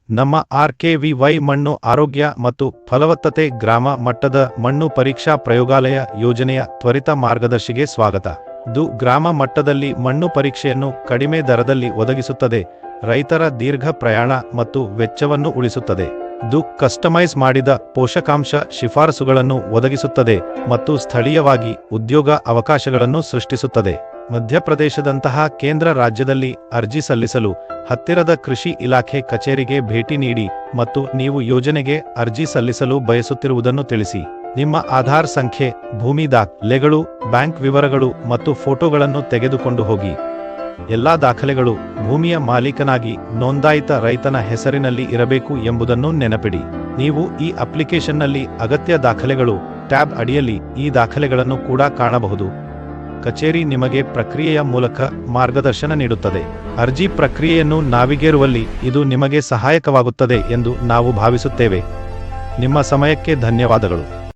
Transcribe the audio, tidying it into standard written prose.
ನಮ್ಮ RKVY ಮಣ್ಣು ಆರೋಗ್ಯ ಮತ್ತು ಫಲವತ್ತತೆ ಗ್ರಾಮ ಮಟ್ಟದ ಮಣ್ಣು ಪರೀಕ್ಷಾ ಪ್ರಯೋಗಾಲಯ ಯೋಜನೆಯ ತ್ವರಿತ ಮಾರ್ಗದರ್ಶಿಗೆ ಸ್ವಾಗತ. ಇದು ಗ್ರಾಮ ಮಟ್ಟದಲ್ಲಿ ಮಣ್ಣು ಪರೀಕ್ಷೆಯನ್ನು ಕಡಿಮೆ ದರದಲ್ಲಿ ಒದಗಿಸುತ್ತದೆ, ರೈತರ ದೀರ್ಘ ಪ್ರಯಾಣ ಮತ್ತು ವೆಚ್ಚವನ್ನು ಉಳಿಸುತ್ತದೆ. ಇದು ಕಸ್ಟಮೈಸ್ ಮಾಡಿದ ಪೋಷಕಾಂಶ ಶಿಫಾರಸುಗಳನ್ನು ಒದಗಿಸುತ್ತದೆ ಮತ್ತು ಸ್ಥಳೀಯವಾಗಿ ಉದ್ಯೋಗ ಅವಕಾಶಗಳನ್ನು ಸೃಷ್ಟಿಸುತ್ತದೆ. ಮಧ್ಯಪ್ರದೇಶದಂತಹ ಕೇಂದ್ರ ರಾಜ್ಯದಲ್ಲಿ ಅರ್ಜಿ ಸಲ್ಲಿಸಲು ಹತ್ತಿರದ ಕೃಷಿ ಇಲಾಖೆ ಕಚೇರಿಗೆ ಭೇಟಿ ನೀಡಿ ಮತ್ತು ನೀವು ಯೋಜನೆಗೆ ಅರ್ಜಿ ಸಲ್ಲಿಸಲು ಬಯಸುತ್ತಿರುವುದನ್ನು ತಿಳಿಸಿ. ನಿಮ್ಮ ಆಧಾರ್ ಸಂಖ್ಯೆ, ಭೂಮಿ ದಾಖಲೆಗಳು, ಬ್ಯಾಂಕ್ ವಿವರಗಳು ಮತ್ತು ಫೋಟೋಗಳನ್ನು ತೆಗೆದುಕೊಂಡು ಹೋಗಿ. ಎಲ್ಲಾ ದಾಖಲೆಗಳು ಭೂಮಿಯ ಮಾಲೀಕನಾಗಿ ನೋಂದಾಯಿತ ರೈತನ ಹೆಸರಿನಲ್ಲಿ ಇರಬೇಕು ಎಂಬುದನ್ನು ನೆನಪಿಡಿ. ನೀವು ಈ ಅಪ್ಲಿಕೇಶನ್ನಲ್ಲಿ ಅಗತ್ಯ ದಾಖಲೆಗಳು ಟ್ಯಾಬ್ ಅಡಿಯಲ್ಲಿ ಈ ದಾಖಲೆಗಳನ್ನು ಕೂಡ ಕಾಣಬಹುದು. ಕಚೇರಿ ನಿಮಗೆ ಪ್ರಕ್ರಿಯೆಯ ಮೂಲಕ ಮಾರ್ಗದರ್ಶನ ನೀಡುತ್ತದೆ. ಅರ್ಜಿ ಪ್ರಕ್ರಿಯೆಯನ್ನು ನಾವಿಗೇರುವಲ್ಲಿ ಇದು ನಿಮಗೆ ಸಹಾಯಕವಾಗುತ್ತದೆ ಎಂದು ನಾವು ಭಾವಿಸುತ್ತೇವೆ. ನಿಮ್ಮ ಸಮಯಕ್ಕೆ ಧನ್ಯವಾದಗಳು.